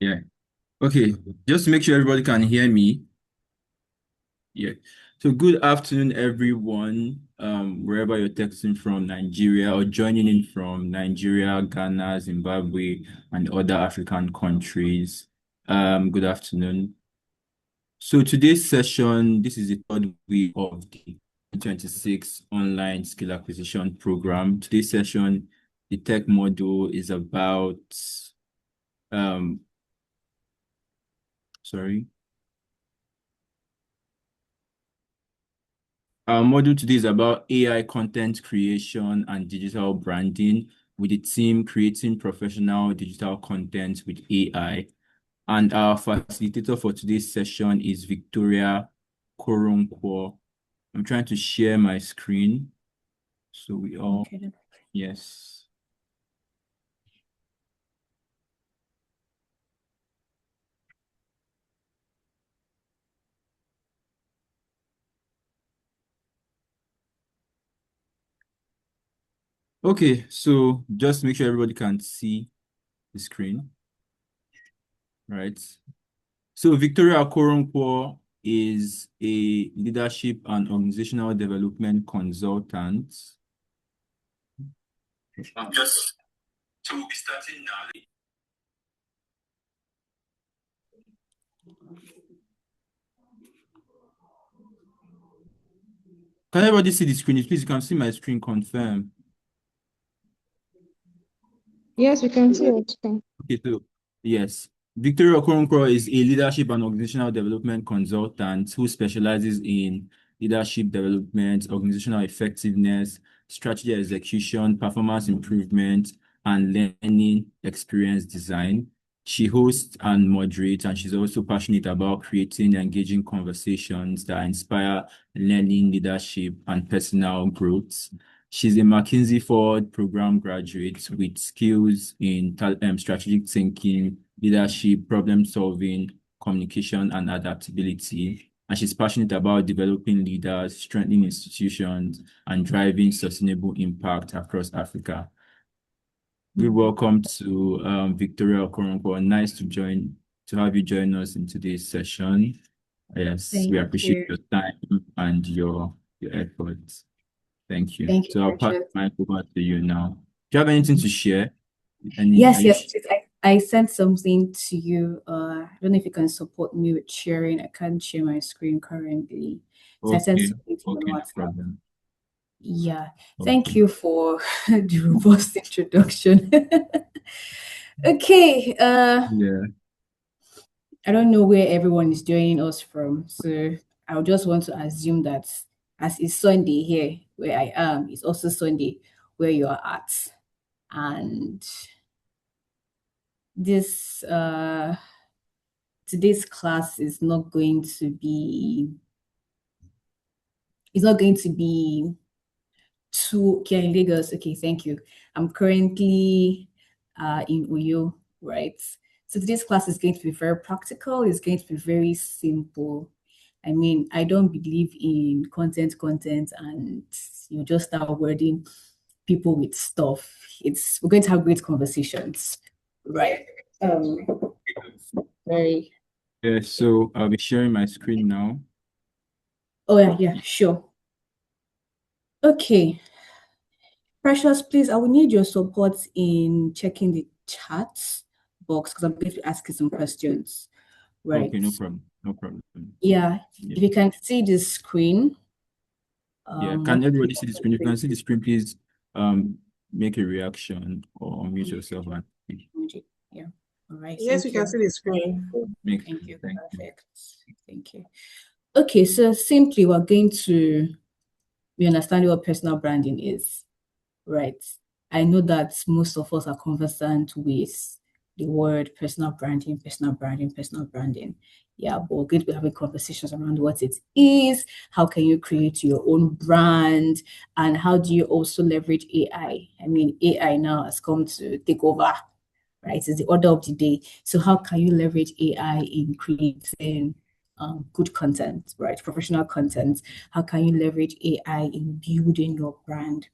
Yeah. Okay. Just to make sure everybody can hear me. Yeah. So good afternoon, everyone. Wherever you're texting from, Nigeria or joining in from Nigeria, Ghana, Zimbabwe, and other African countries. Good afternoon. So today's session, this is the third week of the 2026 online skill acquisition program. Today's session, the tech module is about um sorry. Our module today is about AI content creation and digital branding with the team creating professional digital content with AI. And our facilitator for today's session is Victoria Koronkwo. I'm trying to share my screen. So we all, Okay. yes. Okay, so just make sure everybody can see the screen, right? So Victoria Koronkwo is a leadership and organizational development consultant. So we'll be starting now. Can everybody see the screen? Please, you can see my screen, confirm. Yes, we can see it. Okay, so yes, Victoria Okoronkwo is a leadership and organizational development consultant who specializes in leadership development, organizational effectiveness, strategy execution, performance improvement, and learning experience design. She hosts and moderates, and she's also passionate about creating engaging conversations that inspire learning, leadership, and personal growth. She's a McKinsey Ford program graduate with skills in strategic thinking, leadership, problem solving, communication, and adaptability. And she's passionate about developing leaders, strengthening institutions, and driving sustainable impact across Africa. We welcome to Victoria Okoronkwo. Nice to have you join us in today's session. Yes, we Thank appreciate you. your time and your efforts. Thank you. Thank you, So I'll pass Richard. the mic over to you now. Do you have anything to share? Are Yes, you yes. I sent something to you. I don't know if you can support me with sharing. I can't share my screen currently. So I sent okay? something to you Okay, on no WhatsApp. problem. Yeah. Thank Okay. you for the robust introduction. Okay. Yeah. I don't know where everyone is joining us from, so I would just want to assume that as it's Sunday here where I am, it's also Sunday where you are at. And this today's class is not going to be it's not going to be too okay in Lagos. Okay, thank you. I'm currently in Uyo, right? So today's class is going to be very practical, it's going to be very simple. I mean, I don't believe in content, and you just start wording people with stuff. We're going to have great conversations, right? Um, very. Yeah, so I'll be sharing my screen now. Oh yeah, sure. Okay, Precious, please, I will need your support in checking the chat box because I'm going to be asking some questions, right? Okay, no problem. No problem. Yeah, Yeah. if you can see the screen, Yeah. what Can everybody see the screen? If you can see the screen, please make a reaction or unmute yourself and speak. yeah. All right, Yes, we thank can you. see the screen. Thank you. Thank you. Perfect. Thank you. Okay, so simply we're going to be understanding what personal branding is, right? I know that most of us are conversant with the word personal branding, personal branding, personal branding. Yeah, but we're going to be having conversations around what it is, how can you create your own brand, and how do you also leverage AI? I mean, AI now has come to take over, right? It's the order of the day. So how can you leverage AI in creating good content, right? Professional content. How can you leverage AI in building your brand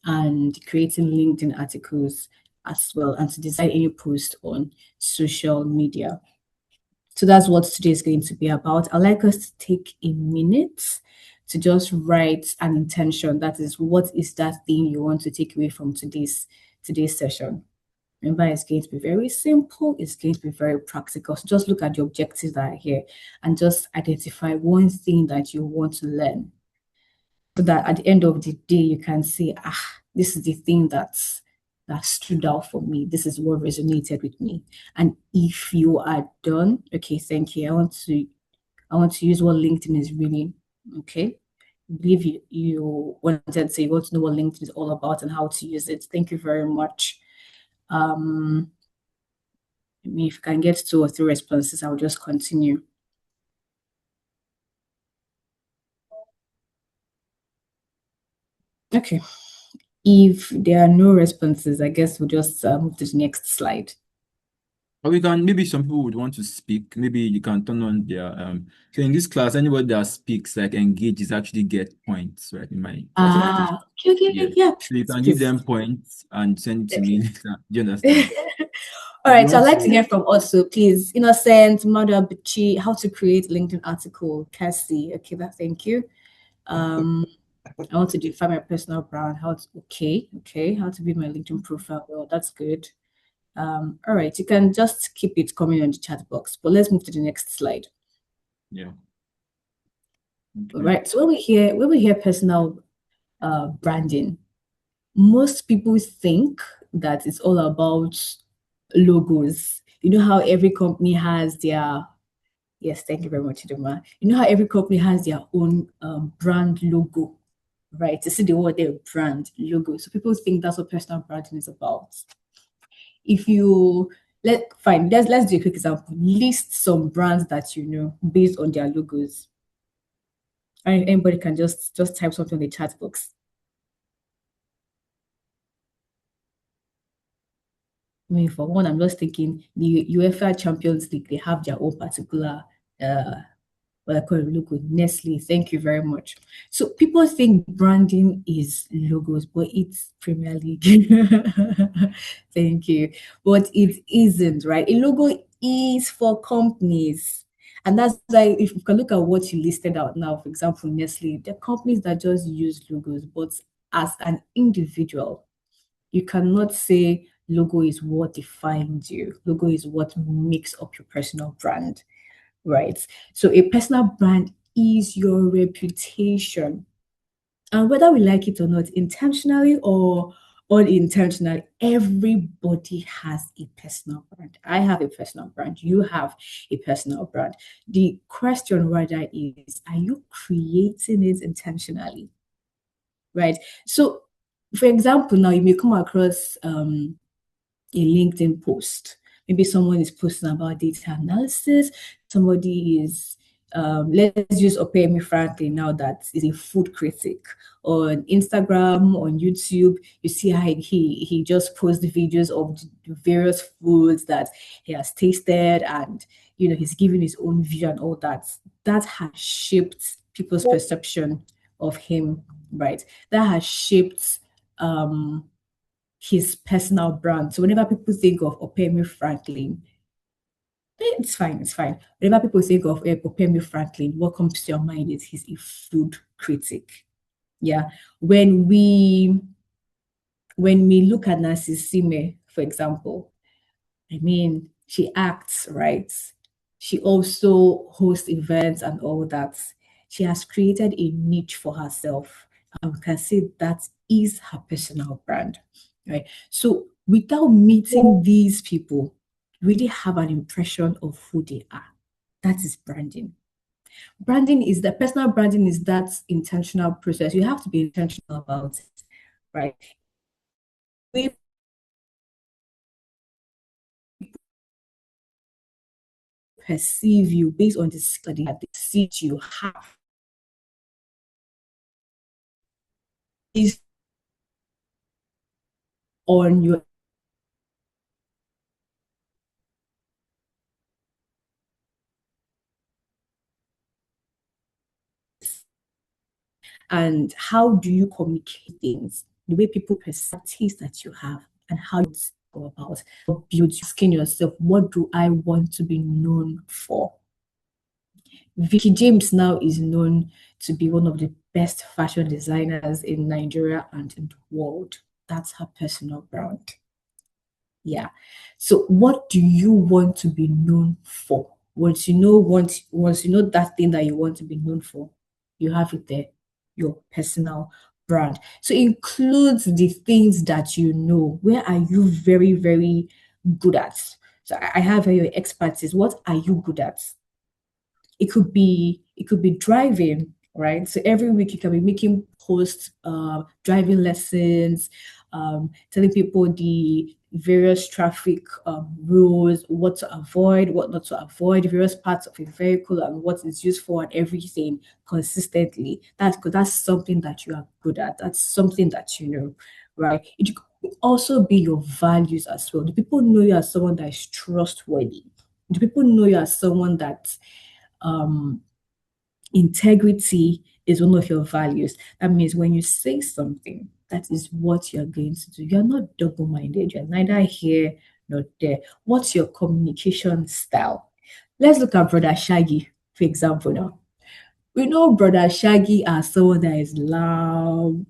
and creating LinkedIn articles as well, and to design any post on social media. So that's what today is going to be about. I'd like us to take a minute to just write an intention. That is, what is that thing you want to take away from today's session? Remember, it's going to be very simple. It's going to be very practical. So just look at the objectives that are here and just identify one thing that you want to learn, so that at the end of the day, you can say, this is the thing that stood out for me. This is what resonated with me. And if you are done, okay, thank you. I want to use what LinkedIn is really, okay. I believe you wanted to say you want to know what LinkedIn is all about and how to use it. Thank you very much. If you can get 2 or 3 responses, I'll just continue. Okay. If there are no responses, I guess we'll just move to the next slide. Or we can, maybe some people would want to speak. Maybe you can turn on their so in this class, anybody that speaks, like engages, actually get points, right? In my class like this. Okay, Yeah. yeah, So you can give please. them points and send it to me Okay. later. Do you understand? All If you right, so I'd want like to to, hear from also, please. Innocent, Mother Bichi, how to create LinkedIn article. Cassie, okay, thank you. I want to define my personal brand. Okay, how to build my LinkedIn profile. Well, that's good. All right, you can just keep it coming on the chat box, but let's move to the next slide. yeah. All Okay. right, so when we hear personal branding, most people think that it's all about logos. You know how every company has their, yes, thank you very much, Idoma. You know how every company has their own brand logo, right? To see the word their brand logo. So people think that's what personal branding is about. If you let's do a quick example. List some brands that you know based on their logos. And anybody can just type something in the chat box. I mean, for one, I'm just thinking the UEFA Champions League, they have their own particular what I call a logo, Nestle. Thank you very much. So people think branding is logos, but it's Premier League. Thank you. But it isn't, right? A logo is for companies. And that's why if you can look at what you listed out now, for example, Nestle, the companies that just use logos, but as an individual, you cannot say logo is what defines you. Logo is what makes up your personal brand, right? So a personal brand is your reputation. And whether we like it or not, intentionally or unintentionally, everybody has a personal brand. I have a personal brand. You have a personal brand. The question rather is, are you creating it intentionally? Right? So, for example, now you may come across a LinkedIn post. Maybe someone is posting about data analysis. Somebody is, let's use Opeyemi Franklin now, that is a food critic. On Instagram, on YouTube, you see how he just posts the videos of the various foods that he has tasted, and he's giving his own view and all that. That has shaped people's perception of him, right? That has shaped his personal brand. So whenever people think of Opeyemi Franklin, it's fine, it's fine. Whenever people think of Opeyemi Franklin, what comes to your mind is he's a food critic. Yeah. When we look at Nancy Sime, for example, I mean, she acts, right? She also hosts events and all that. She has created a niche for herself. And we can say that is her personal brand, right? So without meeting these people, really have an impression of who they are. That is branding. Personal branding is that intentional process. You have to be intentional about it, right? We perceive you based on the study that they see you have is on your and how do you communicate things, the way people perceive taste that you have, and how go about build asking yourself, what do I want to be known for? Vicky James now is known to be one of the best fashion designers in Nigeria and in the world. That's her personal brand. Yeah. So what do you want to be known for? Once you know that thing that you want to be known for, you have it there, your personal brand. So it includes the things that you know. Where are you very, very good at? So I have your expertise. What are you good at? It could be driving, right? So every week you can be making posts, driving lessons, telling people the various traffic rules, what to avoid, what not to avoid, various parts of a vehicle and what it's used for and everything consistently. That's something that you are good at. That's something that you know, right? It could also be your values as well. Do people know you as someone that is trustworthy? Do people know you as someone that um, integrity is one of your values? That means when you say something, that is what you're going to do. You're not double-minded. You're neither here nor there. What's your communication style? Let's look at Brother Shaggy, for example, now. We know Brother Shaggy as someone that is loud,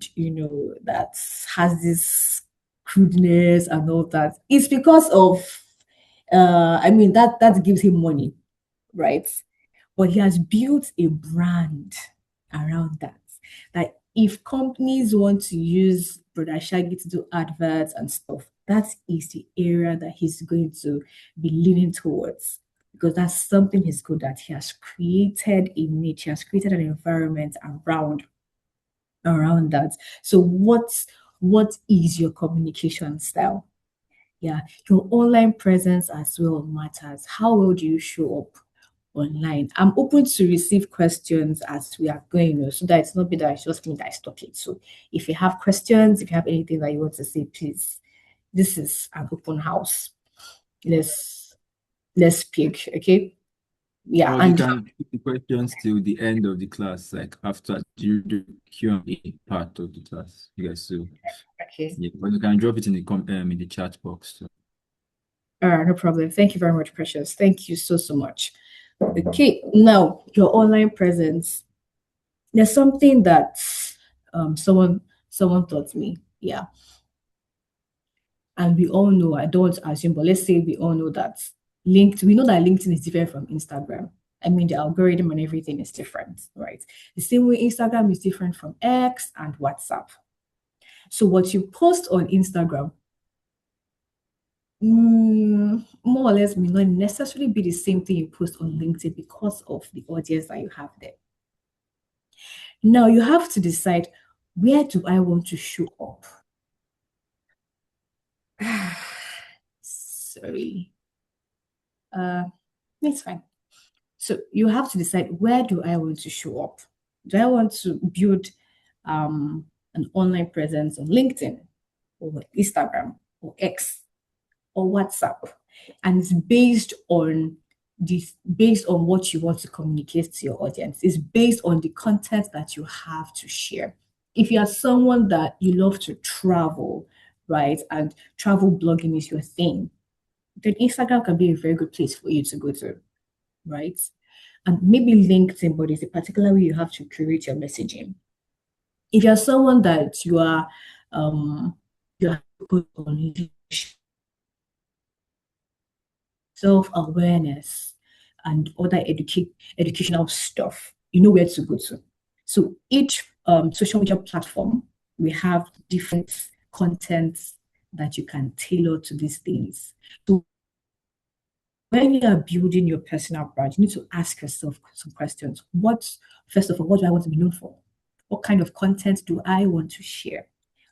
that has this crudeness and all that. It's because of, that gives him money, right? But he has built a brand around that. That if companies want to use Brother Shaggy to do adverts and stuff, that is the area that he's going to be leaning towards, because that's something he's good at. He has created a niche, he has created an environment around that. So what is your communication style? Yeah, your online presence as well matters. How well do you show up online? I'm open to receive questions as we are going, so that it's not be that it's just me that is talking. So if you have questions, if you have anything that you want to say, please, this is an open house. Let's speak, okay? Yeah, Or you and can keep the questions till the end of the class, like after you do Q&A part of the class. You guys, so okay. yeah, but you can drop it in the chat box. So. All right, no problem. Thank you very much, Precious. Thank you so much. Okay, now your online presence. There's something that someone taught me. Yeah. And we all know, I don't want to assume, but let's say we all know that we know that LinkedIn is different from Instagram. I mean, the algorithm and everything is different, right? The same way Instagram is different from X and WhatsApp. So what you post on Instagram, more or less, may not necessarily be the same thing you post on LinkedIn because of the audience that you have there. Now you have to decide, where do I want to show up? Sorry. It's fine. So you have to decide, where do I want to show up? Do I want to build an online presence on LinkedIn or Instagram or X or WhatsApp? And it's based on what you want to communicate to your audience. It's based on the content that you have to share. If you are someone that you love to travel, right, and travel blogging is your thing, then Instagram can be a very good place for you to go to, right? And maybe LinkedIn, but it's a particular way you have to curate your messaging. If you're someone that you're on self-awareness and other educational stuff, you know where to go to. So each social media platform, we have different contents that you can tailor to these things. So when you are building your personal brand, you need to ask yourself some questions. First of all, what do I want to be known for? What kind of content do I want to share?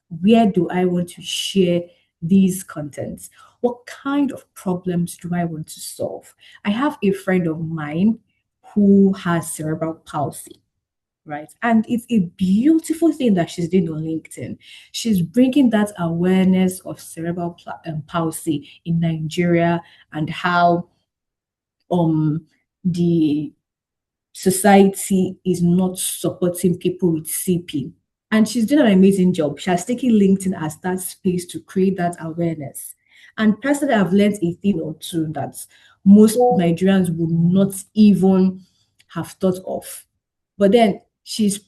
Where do I want to share these contents? What kind of problems do I want to solve? I have a friend of mine who has cerebral palsy, right? And it's a beautiful thing that she's doing on LinkedIn. She's bringing that awareness of cerebral palsy in Nigeria and how the society is not supporting people with CP. And she's doing an amazing job. She has taken LinkedIn as that space to create that awareness. And personally, I've learned a thing or two that most Nigerians would not even have thought of. But then she's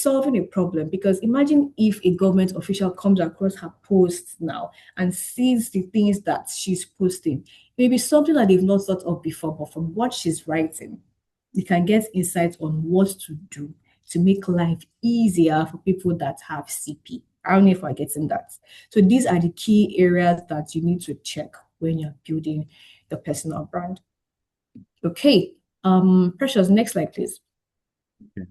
solving a problem, because imagine if a government official comes across her posts now and sees the things that she's posting. Maybe something that they've not thought of before, but from what she's writing, you can get insights on what to do to make life easier for people that have CP. I don't know if we're getting that. So these are the key areas that you need to check when you're building the personal brand. Okay. Precious, next slide, please. Okay.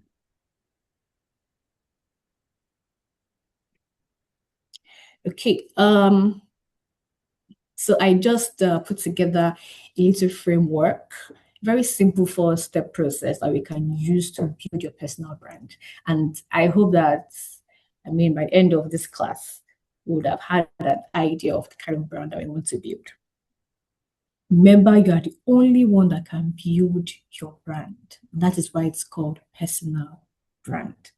Okay. So I just put together a little framework, very simple four-step process that we can use to build your personal brand. And I hope that, I mean, by the end of this class, we would have had that idea of the kind of brand that we want to build. Remember, you are the only one that can build your brand. That is why it's called personal brand.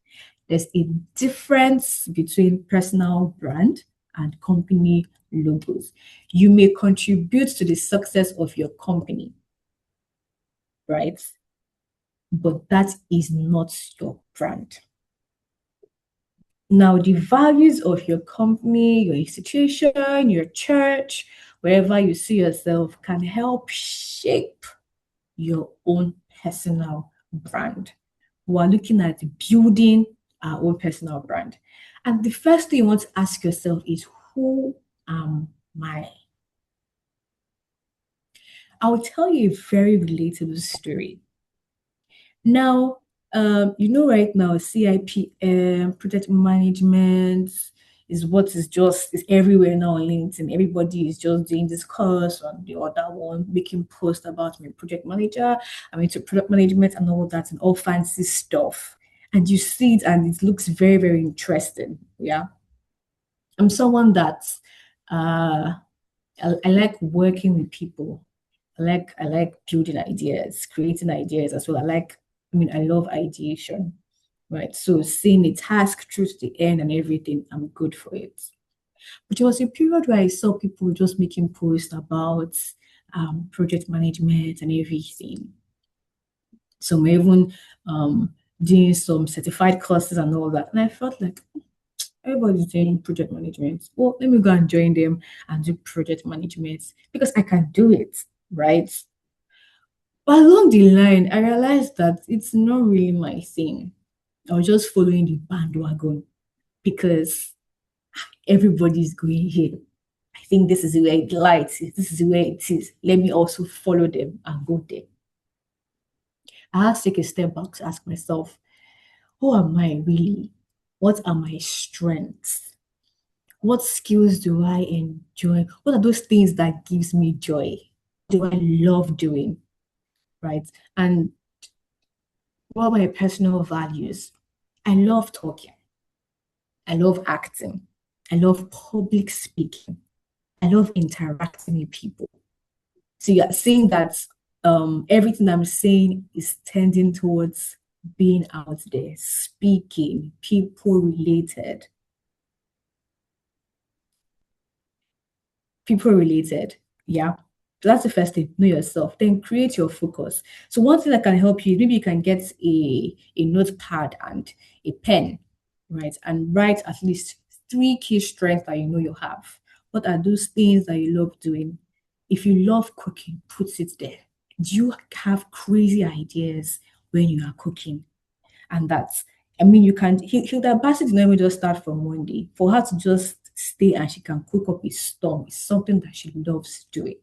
There's a difference between personal brand and company logos. You may contribute to the success of your company, right? But that is not your brand. Now, the values of your company, your institution, your church, wherever you see yourself, can help shape your own personal brand. We're looking at building our own personal brand. And the first thing you want to ask yourself is, who am I? I'll tell you a very relatable story. Now, right now, CIPM, project management is what is everywhere now on LinkedIn. Everybody is just doing this course on the other one, making posts about my project manager, I'm into product management and all that, and all fancy stuff. And you see it and it looks very, very interesting. Yeah. I'm someone that I like working with people. I like building ideas, creating ideas as well. I love ideation, right? So seeing a task through to the end and everything, I'm good for it. But there was a period where I saw people just making posts about project management and everything. Some even doing some certified courses and all that. And I felt like everybody's doing project management. Well, let me go and join them and do project management because I can do it, right? But along the line, I realized that it's not really my thing. I was just following the bandwagon because everybody's going here. I think this is where it lies. This is where it is. Let me also follow them and go there. I have to take a step back to ask myself, who am I really? What are my strengths? What skills do I enjoy? What are those things that gives me joy? Do I love doing? Right? And what are my personal values? I love talking. I love acting. I love public speaking. I love interacting with people. So you're seeing that everything I'm saying is tending towards being out there, speaking, people related. People related. Yeah. So that's the first thing. Know yourself. Then create your focus. So one thing that can help you, maybe you can get a notepad and a pen, right? And write at least 3 key strengths that you know you have. What are those things that you love doing? If you love cooking, put it there. Do you have crazy ideas when you are cooking? And that's, I mean, you can, Hilda Bassett did not even just start from one day. For her to just stay and she can cook up a storm is something that she loves doing.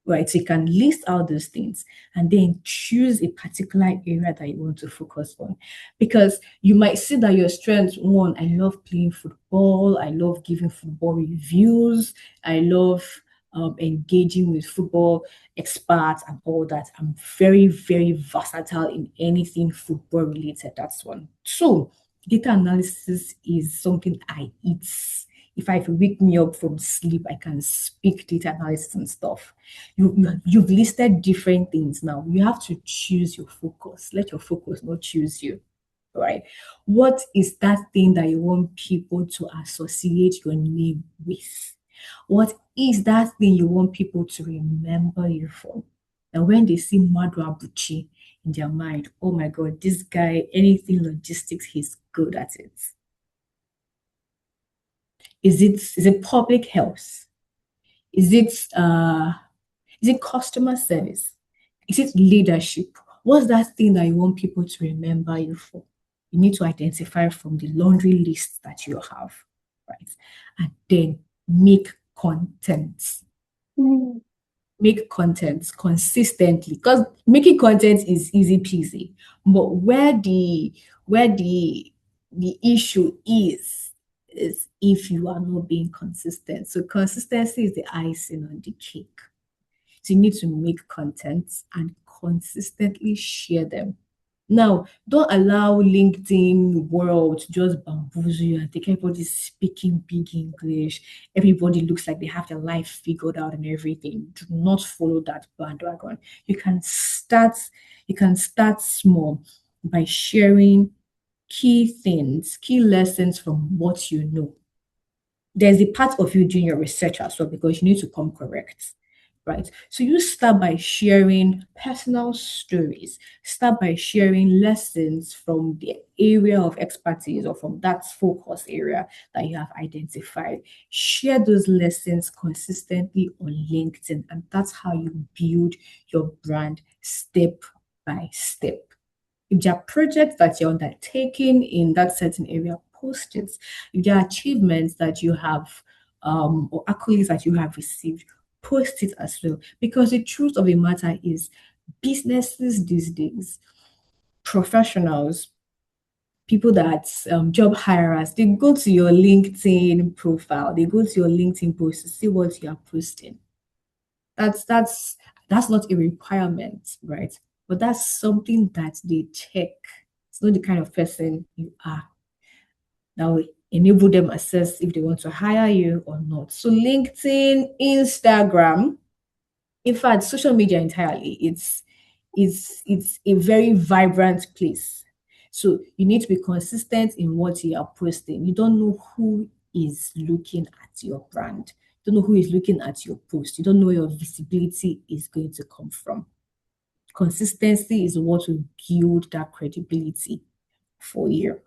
Right, so you can list out those things and then choose a particular area that you want to focus on. Because you might see that your strengths, one, I love playing football, I love giving football reviews, I love engaging with football experts and all that. I'm very, very versatile in anything football related. That's one. Two, data analysis is something I eat. If I wake me up from sleep, I can speak data analysis and stuff. You've listed different things now. You have to choose your focus. Let your focus not choose you, right? What is that thing that you want people to associate your name with? What is that thing you want people to remember you for? And when they see Madu Abuchi in their mind, oh my God, this guy, anything logistics, he's good at it. Is it public health? Is it customer service? Is it leadership? What's that thing that you want people to remember you for? You need to identify from the laundry list that you have, right? And then make content. Make content consistently, because making content is easy peasy. But where the issue is if you are not being consistent. So consistency is the icing on the cake. So you need to make content and consistently share them. Now, don't allow LinkedIn world to just bamboozle you and think everybody's speaking big English. Everybody looks like they have their life figured out and everything. Do not follow that bandwagon. You can start, you can start small by sharing key things, key lessons from what you know. There's a part of you doing your research as well, because you need to come correct, right? So you start by sharing personal stories, start by sharing lessons from the area of expertise or from that focus area that you have identified. Share those lessons consistently on LinkedIn, and that's how you build your brand step by step. If there are projects that you're undertaking in that certain area, post it. If there are achievements that you have or accolades that you have received, post it as well. Because the truth of the matter is, businesses these days, professionals, people that job hirers, they go to your LinkedIn profile, they go to your LinkedIn post to see what you are posting. That's not a requirement, right? But that's something that they check. It's not the kind of person you are. That will enable them assess if they want to hire you or not. So LinkedIn, Instagram, in fact, social media entirely, it's a very vibrant place. So you need to be consistent in what you are posting. You don't know who is looking at your brand. You don't know who is looking at your post. You don't know where your visibility is going to come from. Consistency is what will build that credibility for you.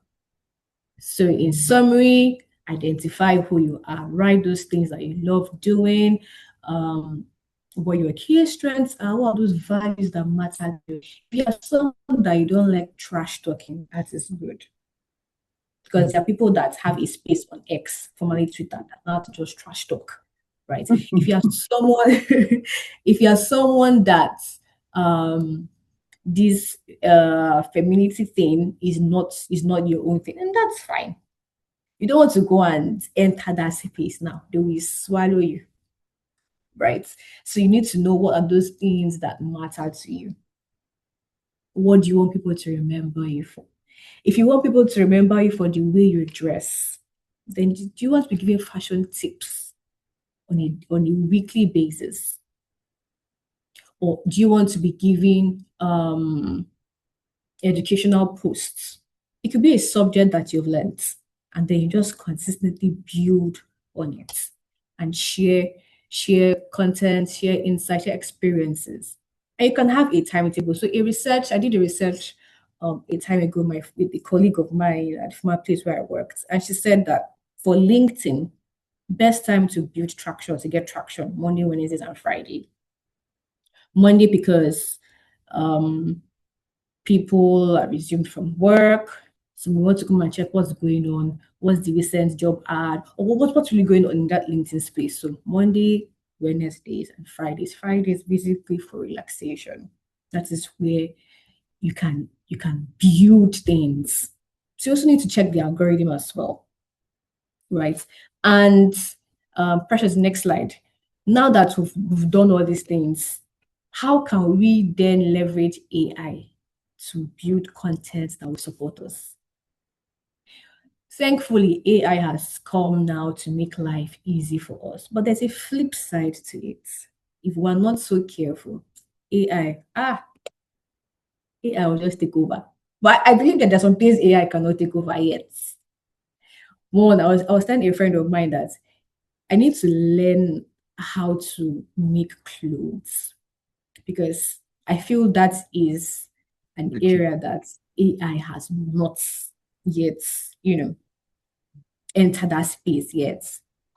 So in summary, identify who you are, write those things that you love doing, what your key strengths are, what are those values that matter to you. If you are someone that you don't like trash talking, that is good. Because there are people that have a space on X, formerly Twitter, that know how to just trash talk, right? If you are someone, if you are someone that this femininity thing is not your own thing, and that's fine. You don't want to go and enter that space now. They will swallow you, right? So you need to know what are those things that matter to you. What do you want people to remember you for? If you want people to remember you for the way you dress, then do you want to be giving fashion tips on a weekly basis? Or do you want to be giving educational posts? It could be a subject that you've learned, and then you just consistently build on it and share content, share insights, share experiences. And you can have a timetable. So I did a research a time ago with a colleague of mine at my place where I worked, and she said that for LinkedIn, best time to build traction, to get traction, Monday, Wednesdays, and Friday. Monday because people are resumed from work. So we want to come and check what's going on, what's the recent job ad, or what's really going on in that LinkedIn space. So Monday, Wednesdays, and Fridays. Fridays basically for relaxation. That is where you can build things. So you also need to check the algorithm as well, right? And Precious, next slide. Now that we've done all these things, how can we then leverage AI to build content that will support us? Thankfully, AI has come now to make life easy for us, but there's a flip side to it. If we're not so careful, AI will just take over. But I believe that there's some things AI cannot take over yet. One, I was telling a friend of mine that I need to learn how to make clothes because I feel that is an Okay. area that AI has not yet, entered that space yet.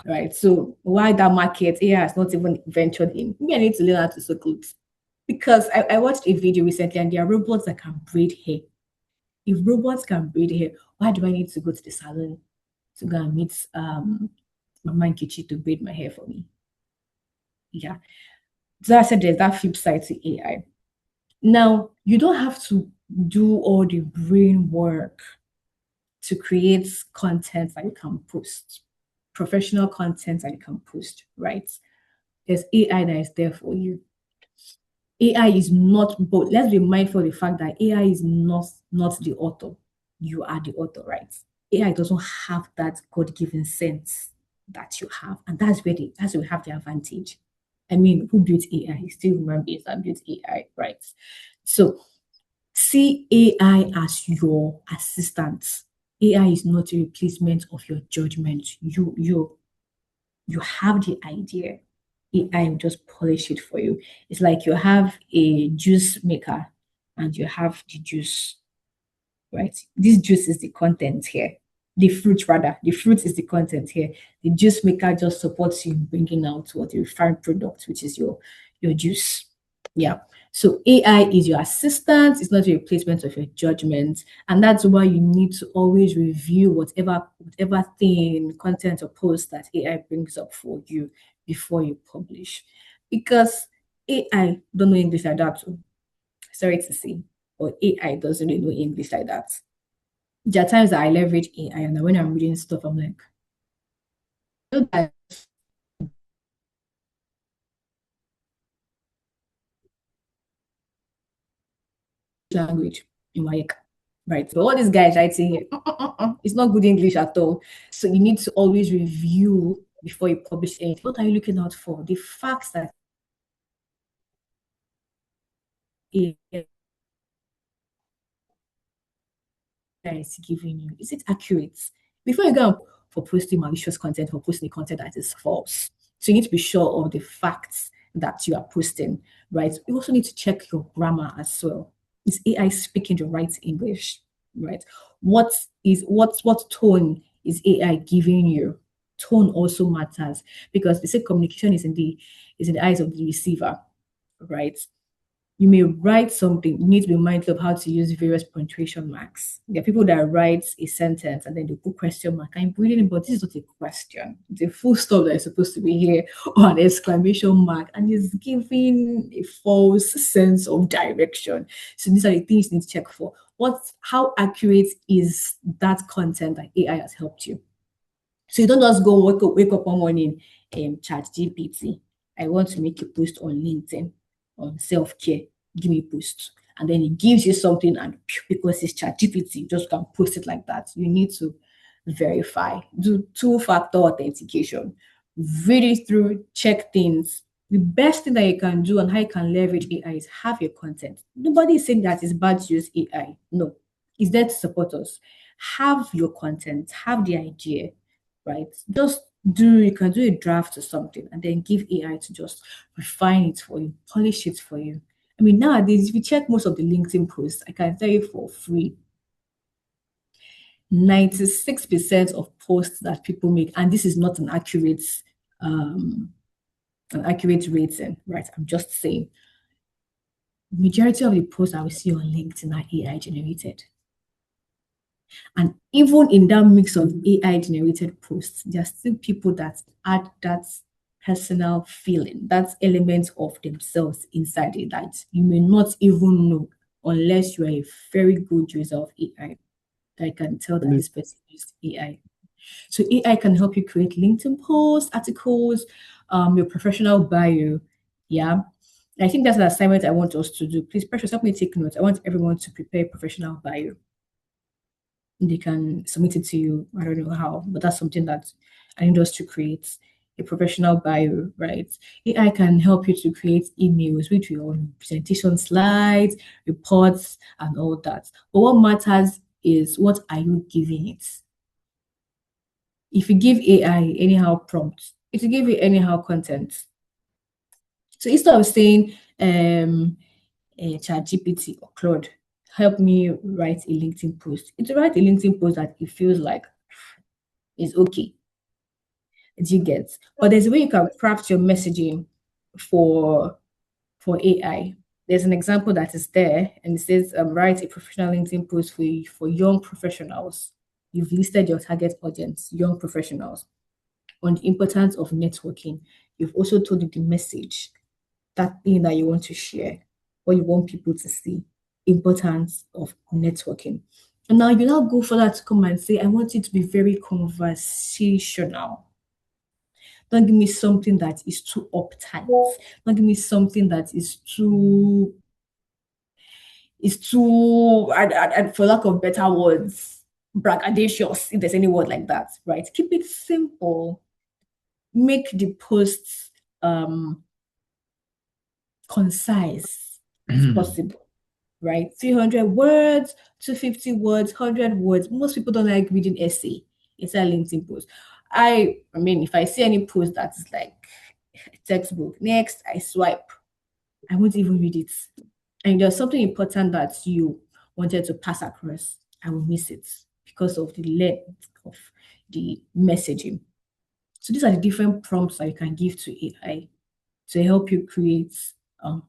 Right. So why that market AI has not even ventured in? Maybe I need to learn how to sew clothes. Because I watched a video recently and there are robots that can braid hair. If robots can braid hair, why do I need to go to the salon to go and meet Mama Nkechi to braid my hair for me? Yeah. So I said there's that flip side to AI. Now, you don't have to do all the brain work to create content that you can post, professional content that you can post, right? There's AI that is there for you. AI is not, but let's be mindful of the fact that AI is not the author. You are the author, right? AI doesn't have that God-given sense that you have, and that's where we have the advantage. I mean, who built AI? It's still human beings that built AI, right? So see AI as your assistant. AI is not a replacement of your judgment. You have the idea. AI will just polish it for you. It's like you have a juice maker and you have the juice, right? This juice is the content here. The fruit, rather. The fruit is the content here. The juice maker just supports you in bringing out what the refined product, which is your juice. Yeah. So AI is your assistant. It's not a replacement of your judgment, and that's why you need to always review whatever thing, content or post that AI brings up for you before you publish, because AI don't know English like that. Too. Sorry to say, or AI doesn't really know English like that. There are times that I leverage AI, and when I'm reading stuff, I'm like, "You know that language in my right? But what this guy is writing here, it's not good English at all. So you need to always review before you publish anything. What are you looking out for? The facts that AI is giving you, is it accurate? Before you go for posting malicious content or posting content that is false. So you need to be sure of the facts that you are posting, right? You also need to check your grammar as well. Is AI speaking the right English, right? What tone is AI giving you? Tone also matters because they say communication is in the eyes of the receiver, right? You may write something, you need to be mindful of how to use various punctuation marks. There are people that write a sentence and then they put question mark. I'm reading it, but this is not a question. It's a full stop that is supposed to be here or an exclamation mark, and it's giving a false sense of direction. So these are the things you need to check for. How accurate is that content that AI has helped you? So you don't just go wake up one morning, chat GPT. I want to make a post on LinkedIn on self-care. Give me a post. And then it gives you something, and because it's chat GPT, you just can post it like that. You need to verify, do two-factor authentication, read it through, check things. The best thing that you can do and how you can leverage AI is have your content. Nobody is saying that it's bad to use AI. No, it's there to support us. Have your content, have the idea, right? You can do a draft or something and then give AI to just refine it for you, polish it for you. I mean, nowadays, if you check most of the LinkedIn posts, I can tell you for free, 96% of posts that people make, and this is not um, an accurate rating, right? I'm just saying, majority of the posts I will see on LinkedIn are AI generated. And even in that mix of AI generated posts, there are still people that add that personal feeling, that element of themselves inside it that you may not even know unless you are a very good user of AI. That can tell that this person used AI. So AI can help you create LinkedIn posts, articles, your professional bio. Yeah. I think that's an assignment I want us to do. Please, Precious, help me take notes. I want everyone to prepare a professional bio. They can submit it to you. I don't know how, but that's something that I need us to create a professional bio, right? AI can help you to create emails with your presentation slides, reports, and all that. But what matters is what are you giving it? If you give AI anyhow prompt, It will give you anyhow content. So instead of saying ChatGPT or Claude, help me write a LinkedIn post, it will write a LinkedIn post that it feels like is okay. Do you get? But there's a way you can craft your messaging for AI. There's an example that is there, and it says, write a professional LinkedIn post for young professionals. You've listed your target audience, young professionals, on the importance of networking. You've also told it the message, that thing that you want to share, what you want people to see, importance of networking. And now you now go further to come and say, I want it to be very conversational. Don't give me something that is too uptight. Don't give me something that is too, and for lack of better words, braggadocious, if there's any word like that, right? Keep it simple. Make the posts concise as possible, right? 300 words, 250 words, 100 words. Most people don't like reading essay. It's a LinkedIn post. I mean, if I see any post that's like textbook, next I swipe. I won't even read it. And there's something important that you wanted to pass across, I will miss it because of the length of the messaging. So these are the different prompts that you can give to AI to help you create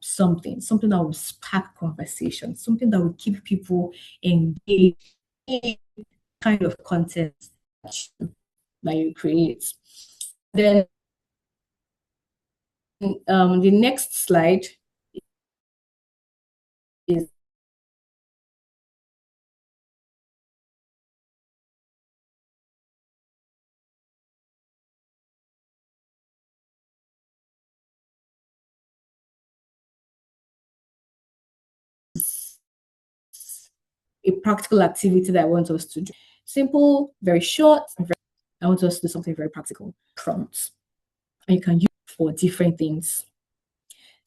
something that will spark conversation, something that will keep people engaged in kind of content that you create. Then the next slide is a practical activity that I want us to do. Simple, very short. I want us to do something very practical. Prompts. And you can use for different things.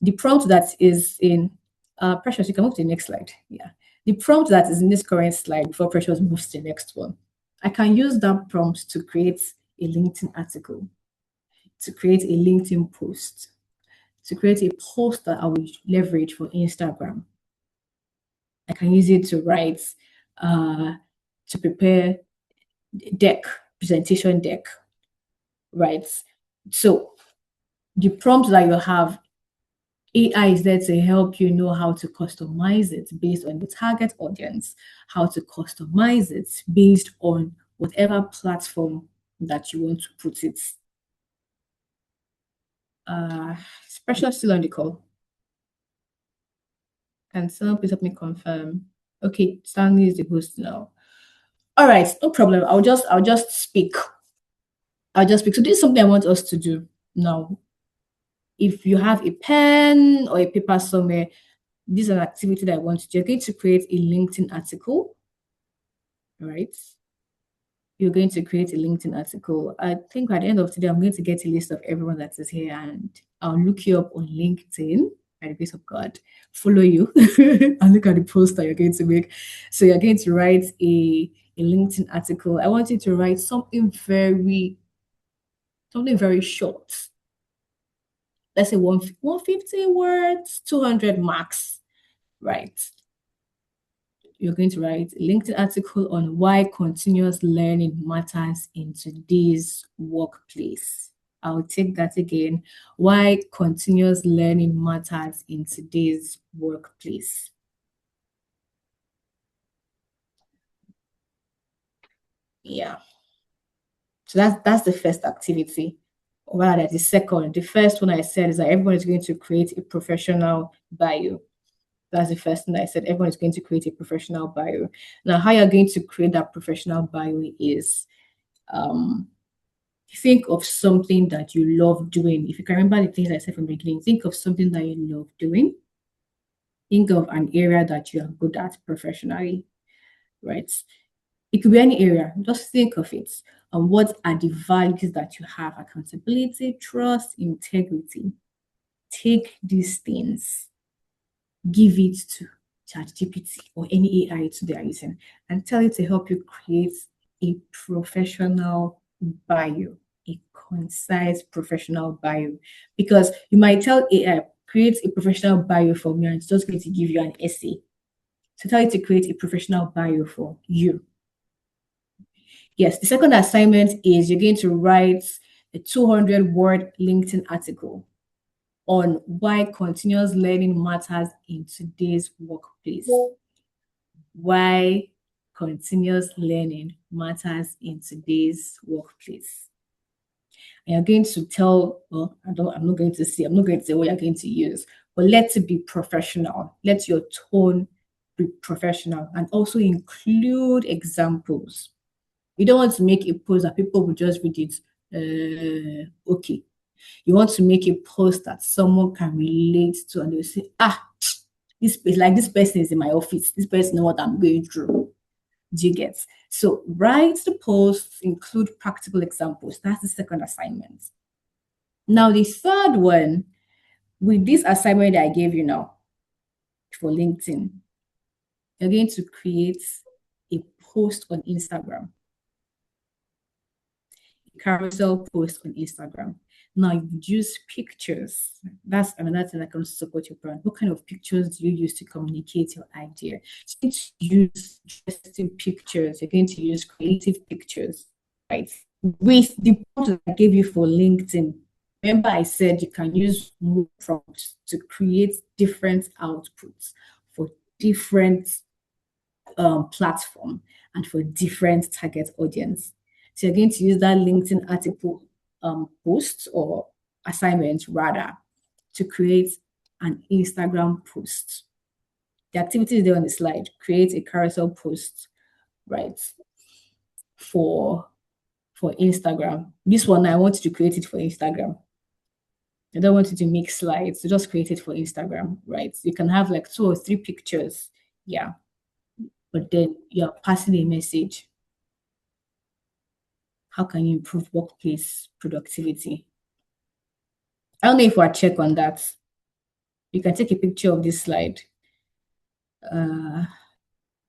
The prompt that is in Precious, you can move to the next slide. Yeah. The prompt that is in this current slide before Precious moves to the next one. I can use that prompt to create a LinkedIn article, to create a LinkedIn post, to create a post that I will leverage for Instagram. I can use it to write, to prepare presentation deck, right? So the prompt that you have, AI is there to help you know how to customize it based on the target audience, how to customize it based on whatever platform that you want to put it. Special still on the call. Can someone please help me confirm? Okay, Stanley is the host now. All right, no problem. I'll just speak. I'll just speak. So this is something I want us to do now. If you have a pen or a paper somewhere, this is an activity that I want to do. You're going to create a LinkedIn article, right? You're going to create a LinkedIn article. I think at the end of today, I'm going to get a list of everyone that is here and I'll look you up on LinkedIn by the grace of God, follow you and look at the post that you're going to make. So you're going to write a LinkedIn article. I want you to write something very short. Let's say 150 words, 200 max, right? You're going to write a LinkedIn article on why continuous learning matters in today's workplace. I'll take that again. Why continuous learning matters in today's workplace. Yeah. So that's the first activity. Well, that's the second. The first one I said is that everyone is going to create a professional bio. That's the first thing I said. Everyone is going to create a professional bio. Now, how you're going to create that professional bio is think of something that you love doing. If you can remember the things I said from the beginning, think of something that you love doing. Think of an area that you are good at professionally, right? It could be any area. Just think of it. And what are the values that you have? Accountability, trust, integrity. Take these things, give it to ChatGPT or any AI today are using, and tell it to help you create a professional bio, a concise professional bio, because you might tell AI, create a professional bio for me, and it's just going to give you an essay. So tell it to create a professional bio for you. Yes, the second assignment is you're going to write a 200-word LinkedIn article on why continuous learning matters in today's workplace. Why continuous learning matters in today's workplace. And you're going to tell, well, I'm not going to say what you're going to use, but let it be professional. Let your tone be professional, and also include examples. You don't want to make a post that people will just read it, okay. You want to make a post that someone can relate to, and they'll say, this person is in my office. This person knows what I'm going through. Do you get? So write the posts, include practical examples. That's the second assignment. Now, the third one, with this assignment that I gave you now for LinkedIn, you're going to create a post on Instagram. Carousel post on Instagram. Now you use pictures. That's another thing that can support your brand. What kind of pictures do you use to communicate your idea? You're going to use interesting pictures. You're going to use creative pictures, right? With the prompt I gave you for LinkedIn, remember I said you can use more prompts to create different outputs for different platform and for different target audience. So you're going to use that LinkedIn article post or assignment rather to create an Instagram post. The activity is there on the slide. Create a carousel post, right? For Instagram. This one, I want you to create it for Instagram. I don't want you to make slides. So just create it for Instagram, right? You can have like 2 or 3 pictures. Yeah. But then you're passing a message. How can you improve workplace productivity? I don't know if we'll check on that. You can take a picture of this slide. Are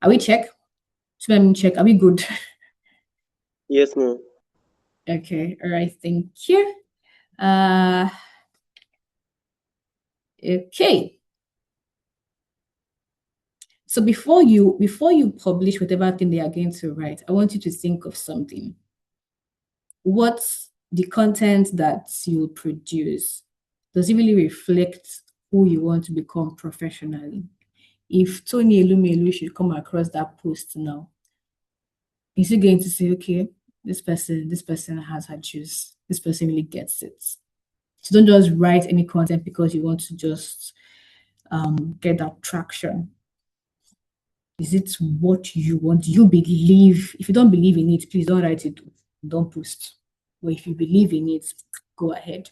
we check? So let me check. Are we good? Yes, ma'am. Okay. All right. Thank you. Okay. So before you publish whatever thing they are going to write, I want you to think of something. What's the content that you produce? Does it really reflect who you want to become professionally? If Tony Elumelu should come across that post now, is he going to say, okay, this person has her juice. This person really gets it. So don't just write any content because you want to just get that traction. Is it what you want? Do you believe? If you don't believe in it, please don't write it. Don't post. But if you believe in it, go ahead.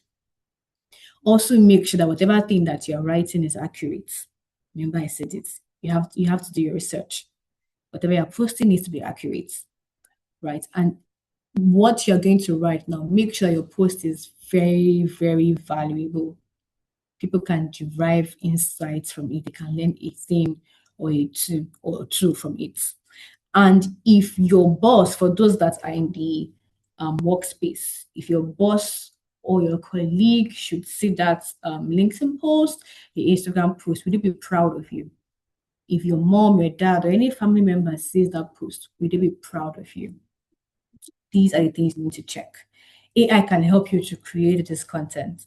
Also, make sure that whatever thing that you're writing is accurate. Remember, I said it. You have to do your research. Whatever you're posting needs to be accurate, right? And what you're going to write now, make sure your post is very, very valuable. People can derive insights from it. They can learn a thing or two from it. And if your boss, for those that are in the workspace, if your boss or your colleague should see that LinkedIn post, the Instagram post, would they be proud of you? If your mom, your dad, or any family member sees that post, would they be proud of you? These are the things you need to check. AI can help you to create this content.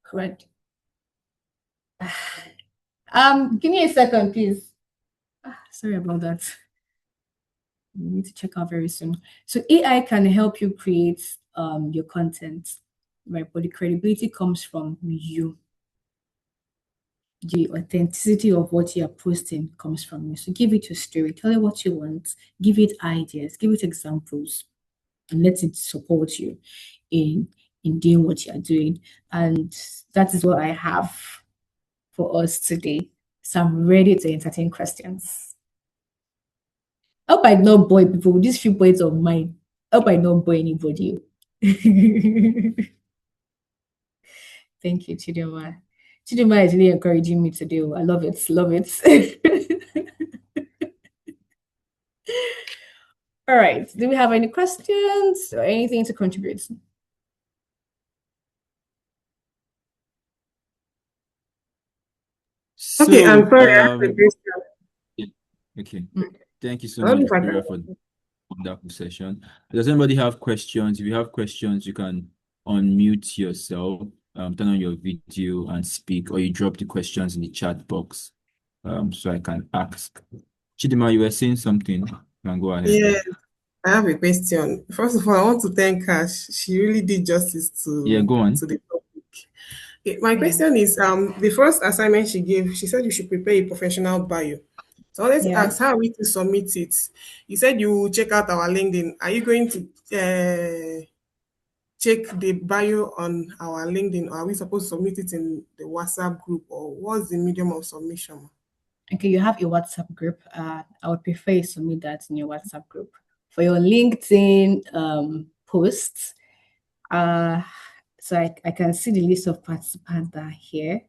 Correct. Give me a second, please. Sorry about that. We need to check out very soon. So AI can help you create your content, right? But the credibility comes from you. The authenticity of what you're posting comes from you. So give it your story, tell it what you want, give it ideas, give it examples, and let it support you in doing what you're doing. And that is what I have for us today. So I'm ready to entertain questions. I hope I don't bore people with these few points of mine. I hope I don't bore anybody. Thank you, Chidima. Chidima is really encouraging me to do. I love it. Love it. All right. Do we have any questions or anything to contribute? Okay, I'm So, sorry, I have a question. yeah, okay. Mm. Thank you so I don't know much, if I Victoria, can. for the wonderful session. Does anybody have questions? If you have questions, you can unmute yourself, turn on your video and speak, or you drop the questions in the chat box, so I can ask. Chidima, you were saying something. You can go ahead. Yes, I have a question. First of all, I want to thank her. She really did justice Yeah, to go on. the topic. Okay, my Yeah. question is, the first assignment she gave, she said you should prepare a professional bio. So I wanted to Yeah. ask, how are we to submit it? You said you will check out our LinkedIn. Are you going to check the bio on our LinkedIn, or are we supposed to submit it in the WhatsApp group, or what's the medium of submission? Okay, you have a WhatsApp group. I would prefer you submit that in your WhatsApp group. For your LinkedIn posts, uh, so I can see the list of participants that are here.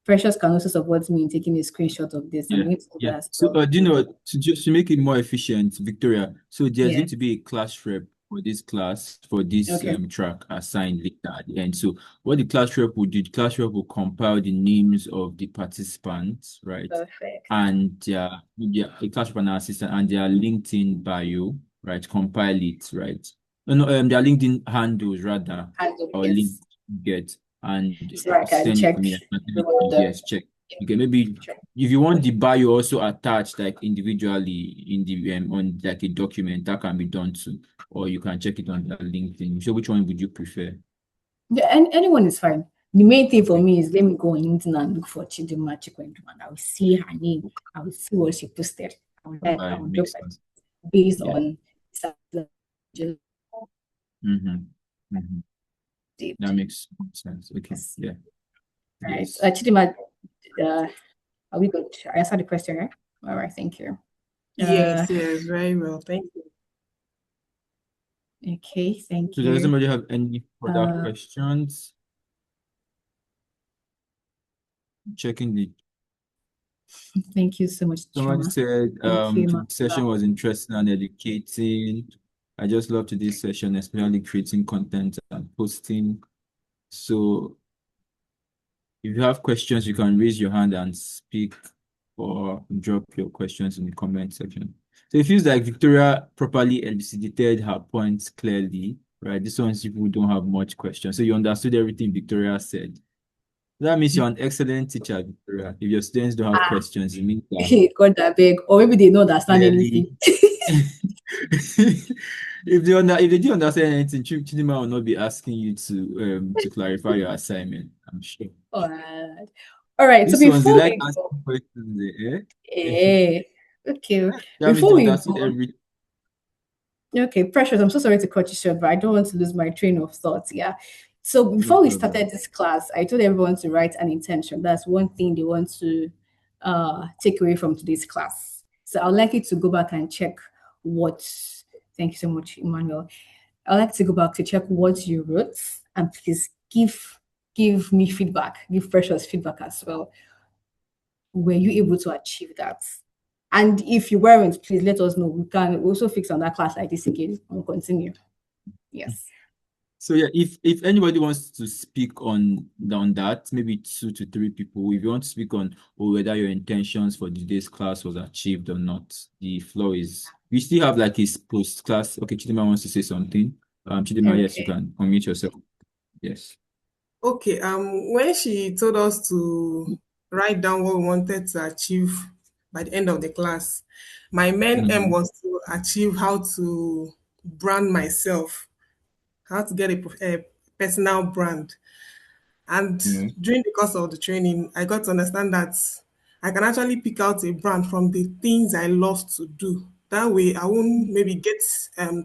Precious can also support me in taking a screenshot of this. I'm Yeah, going to do yeah. that as So, well. do you know, to just to make it more efficient, Victoria, so there's Yeah. going to be a class rep for this class, for this Okay. track assigned later at the end. So, what the class rep will do, the class rep will compile the names of the participants, right? Perfect. And yeah, the class rep and assistant and their LinkedIn bio, right? Compile it, right? No, no, their LinkedIn handles rather, Handle, or link yes. get and So I can send it to check me. I can send the it to one you. of them. Yes, check. Okay, maybe Sure. if you want the bio also attached like individually in the on like a document, that can be done too, or you can check it on the LinkedIn. So which one would you prefer? Yeah, and anyone is fine. The main thing for Okay. me is let me go on LinkedIn and look for Chidinma Chikwenduma, and I will see her name. I will see what she posted. I will drop Makes it sense. based Yeah. on just Mm-hmm. Mm-hmm. did. That makes sense. Okay. Yes. Yeah. Right. Yes. Chidinma, uh, are we good? I answered the question, right? All right. Thank you. Uh, Yes, yes, very well. Thank you. okay. Thank So does you. anybody have any further Uh, questions? Checking the thank you so much, Somebody Chuma. said Thank you, the session Martha. was interesting and educating. I just love today's session, especially creating content and posting. So if you have questions, you can raise your hand and speak or drop your questions in the comment section. So it feels like Victoria properly elucidated her points clearly, right? This one's people who don't have much questions. So you understood everything Victoria said. That means you're an excellent teacher, Victoria. If your students don't have questions, it means that God, that beg, or maybe they don't understand anything. clearly if they do understand anything, Chidima will not be asking you to clarify your assignment, I'm sure. All right. All right. So This ones they before like we go, asking questions, eh? eh, okay. That means Before they we understood go, everything. okay, Precious, I'm so sorry to cut you short, but I don't want to lose my train of thought. Yeah. So No before we problem. started this class, I told everyone to write an intention. That's one thing they want to take away from today's class. So I'd like you to go back and check what. Thank you so much, Emmanuel. I'd like to go back to check what you wrote, and please give me feedback, give Precious feedback as well. Were you able to achieve that? And if you weren't, please let us know. We can also fix on that class like this again and continue. Yes. So yeah, if anybody wants to speak on that, maybe 2 to 3 people, if you want to speak on or whether your intentions for today's class was achieved or not, the floor is. We still have like his post class. Okay, Chidima wants to say something. Chidima, yes, you Okay. can unmute yourself. Yes. Okay, when she told us to write down what we wanted to achieve by the end of the class, my main aim Mhm. was to achieve how to brand myself, how to get a personal brand. And Yeah. during the course of the training, I got to understand that I can actually pick out a brand from the things I love to do. That way, I won't maybe get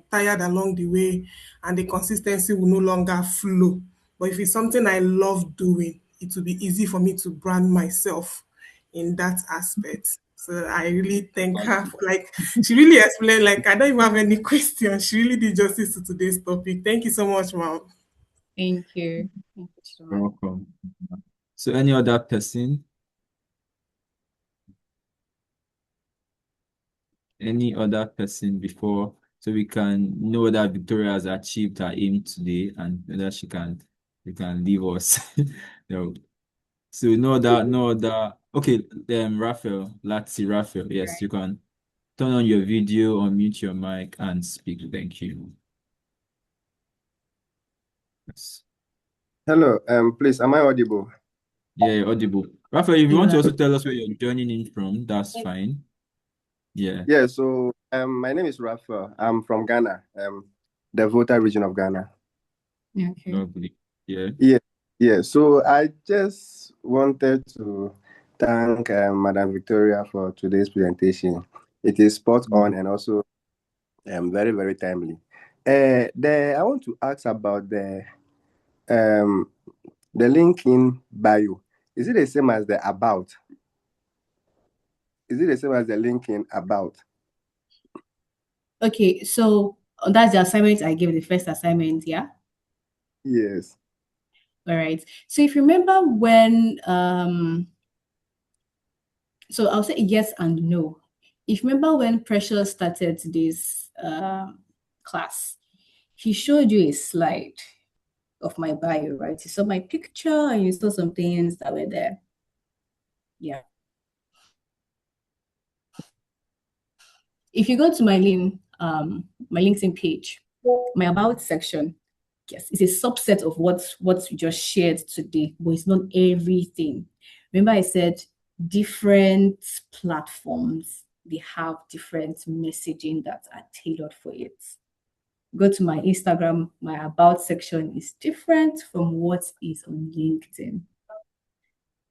tired along the way and the consistency will no longer flow. But if it's something I love doing, it will be easy for me to brand myself in that aspect. So I really thank her for like she really explained like I don't even have any questions. She really did justice to today's topic. Thank you so much, ma'am. Thank you. Thank you so You're much. welcome. So any other person? Any other person before so we can know that Victoria has achieved her aim today and whether she can leave us. No. So no other Okay, Raphael, Raphael. Yes, you can turn on your video, unmute your mic, and speak. Thank you. Yes. Hello, please, am I audible? Yeah, you're audible. Raphael, if you want to Yeah. also tell us where you're joining in from, that's fine. Yeah, Yeah, so my name is Raphael. I'm from Ghana, the Volta region of Ghana. Okay. lovely. Yeah. Yeah, yeah. So I just wanted to thank Madam Victoria for today's presentation. It is spot on and also very, very timely. I want to ask about the link in bio. Is it the same as the about? Is it the same as the link in about? Okay, so that's the assignment I gave, the first assignment, yeah? Yes. All right. So if you remember when so I'll say yes and no. If you remember when Precious started this class, he showed you a slide of my bio, right? You saw my picture and you saw some things that were there. Yeah. If you go to my LinkedIn page, my about section, yes, it's a subset of what we just shared today, but it's not everything. Remember, I said different platforms, they have different messaging that are tailored for it. Go to my Instagram, my about section is different from what is on LinkedIn.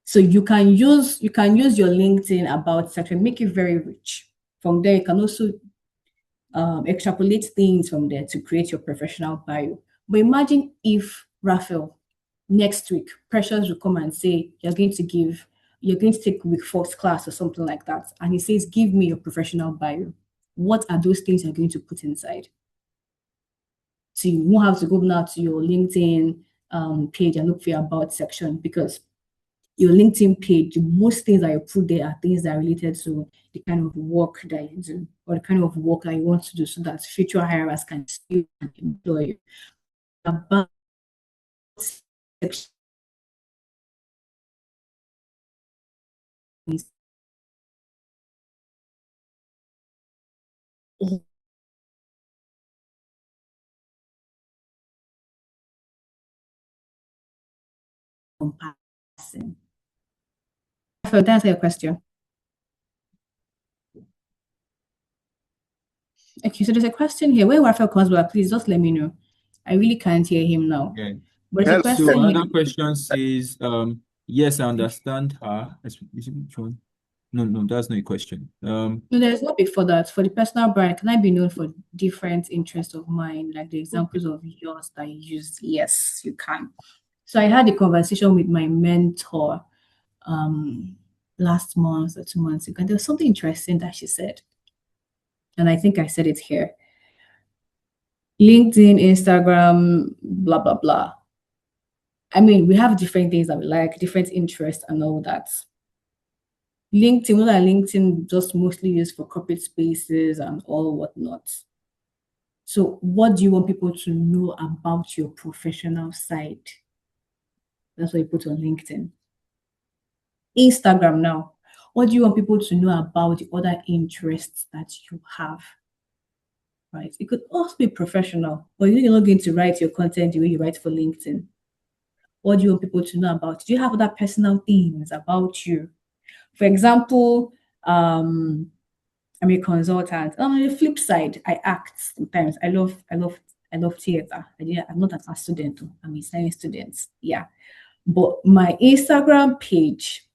So you can use your LinkedIn about section, make it very rich. From there, you can also extrapolate things from there to create your professional bio. But imagine if Raphael next week, Precious will come and say, you're going to take week 4 class or something like that. And he says, give me your professional bio. What are those things you're going to put inside? So you won't have to go now to your LinkedIn page and look for your about section, because your LinkedIn page, most things that you put there are things that are related to the kind of work that you do or the kind of work that you want to do, so that future hirers can see you and employ you. About section is all encompassing. So that's your question. Okay, so there's a question here. When Raphael comes back, please just let me know. I really can't hear him now. Okay. But there's a So question here. another question says, yes, I understand her. Which one? No, that's not a question. No, there's not before that. For the personal brand, can I be known for different interests of mine, like the examples of yours that you used? Yes, you can. So I had a conversation with my mentor last month or 2 months ago, and there was something interesting that she said. And I think I said it here. LinkedIn, Instagram, blah, blah, blah. I mean, we have different things that we like, different interests and all that. LinkedIn, what are LinkedIn just mostly used for corporate spaces and all whatnot. So what do you want people to know about your professional side? That's what you put on LinkedIn. Instagram now. What do you want people to know about the other interests that you have? Right? It could also be professional, but you're not going to write your content the way you write for LinkedIn. What do you want people to know about? Do you have other personal things about you? For example, I'm a consultant. On the flip side, I act sometimes. I love theater. I'm not an art student, though. I'm a science student. Yeah. But my Instagram page,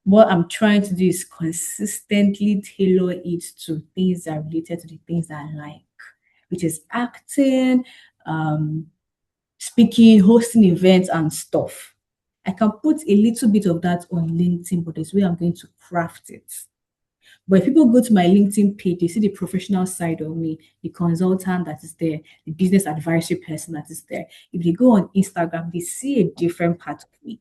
what I'm trying to do is consistently tailor it to things that are related to the things that I like, which is acting, speaking, hosting events and stuff. I can put a little bit of that on LinkedIn, but there's a way I'm going to craft it. But if people go to my LinkedIn page, they see the professional side of me, the consultant that is there, the business advisory person that is there. If they go on Instagram, they see a different part of me.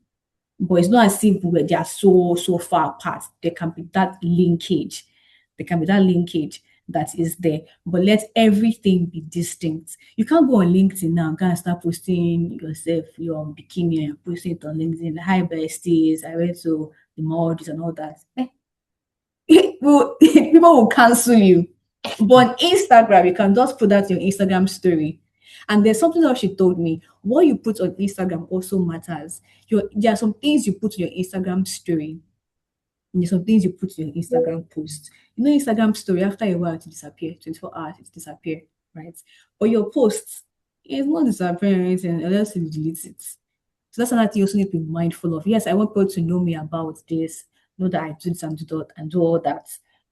But it's not as if they are so far apart. There can be that linkage. There can be that linkage that is there. But let everything be distinct. You can't go on LinkedIn now and go and start posting yourself, your bikini, and posting it on LinkedIn. Hi besties, I went to emojis and all that. People will cancel you. But on Instagram, you can just put that in your Instagram story. And there's something else she told me. What you put on Instagram also matters. There are some things you put in your Instagram story. And there's some things you put in your Instagram post. You know, Instagram story, after a while, it disappear. 24 hours, it disappear, right? But your posts, it's not disappearing or anything unless you delete it. So that's another thing you also need to be mindful of. Yes, I want people to know me about this, know that I do this and do that and do all that.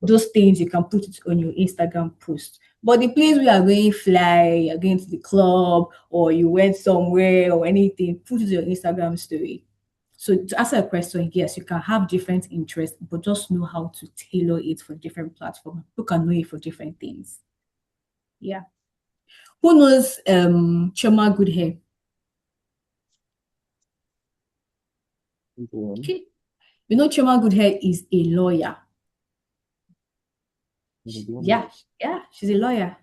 Those things you can put it on your Instagram post. But the place where you're going fly, you're going to the club, or you went somewhere or anything, put it on your Instagram story. So to answer a question, yes, you can have different interests, but just know how to tailor it for different platforms. People can know it for different things. Yeah. Who knows Choma Good Hair? Okay. You know, Choma Good Hair is a lawyer. Yeah, she's a lawyer.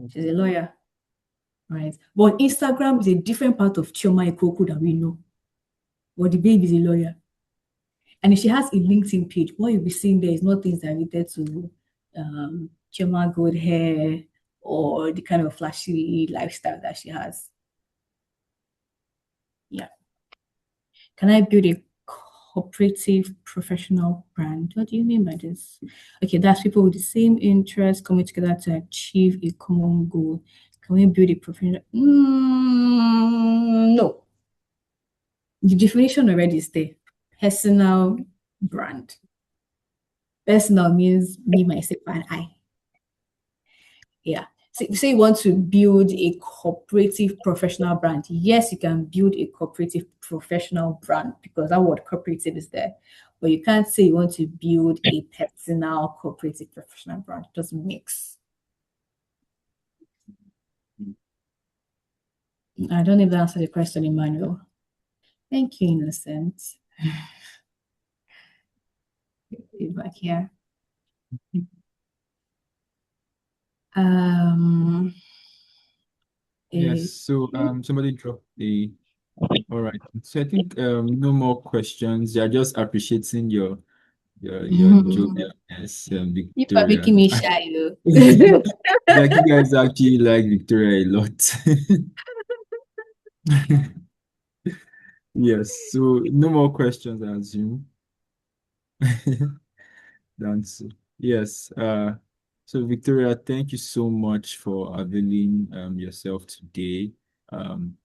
She's a lawyer, right? But Instagram is a different part of Chioma Ikoku that we know. But the babe is a lawyer. And if she has a LinkedIn page, what you'll be seeing there is not things that are related to Chioma Good Hair or the kind of flashy lifestyle that she has. Yeah. Can I build a cooperative professional brand? What do you mean by this? Okay, that's people with the same interests coming together to achieve a common goal. Can we build a professional? No. The definition already is there. Personal brand. Personal means me, myself, and I. Yeah. So say you want to build a cooperative professional brand. Yes, you can build a cooperative professional brand because that word cooperative is there. But you can't say you want to build a personal cooperative professional brand. It doesn't mix. I don't even answer the question, Emmanuel. Thank you, Innocent. Back here. Yes, so somebody dropped the all right. So I think no more questions. They're just appreciating your jovialness, You are Victoria. making me shy, though. Like you guys actually like Victoria a lot. Yes, so no more questions, I assume. That's yes. So Victoria, thank you so much for availing yourself today. Um,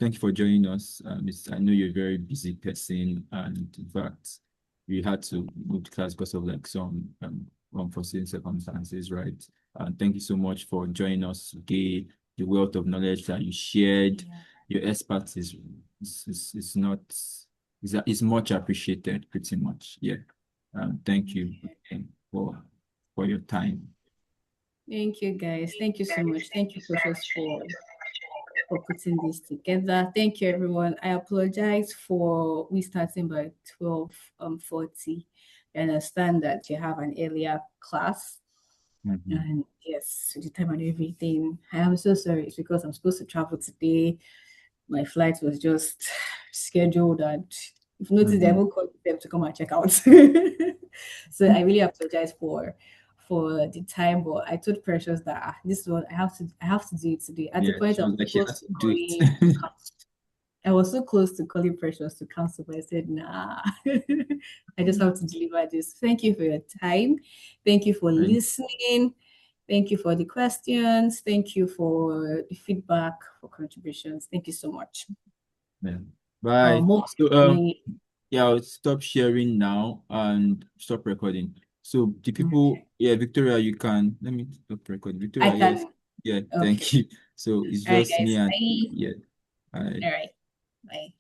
Thank you for joining us. I know you're a very busy person, and in fact, you had to move to class because of like some unforeseen circumstances, right? Thank you so much for joining us today. The wealth of knowledge that you shared, your expertise is not is much appreciated, pretty much. Yeah. Thank you again for your time. Thank you, guys. Thank you so much. Thank you, Precious, for putting this together. Thank you, everyone. I apologize for we starting by 12:40. I understand that you have an earlier class. And yes, the time and everything. I am so sorry. It's because I'm supposed to travel today. My flight was just scheduled, and if you notice, they haven't called them to come and check out. So I really apologize for the time, but I told Precious that this one I have to do it today. At the Yeah, point she I was was like, she close has to to do calling it. I was so close to calling Precious to cancel, but I said, nah, I just have to deliver this. Thank you for your time. Thank you for Right. listening. Thank you for the questions. Thank you for the feedback, for contributions. Thank you so much. Yeah. Bye. Most So definitely. yeah, I'll stop sharing now and stop recording. So the people, yeah, Victoria, you can let me stop recording. I Victoria, yes. can. Yeah, Okay. thank you. So it's All right, just me guys. and Bye. yeah. Bye. All right. Bye.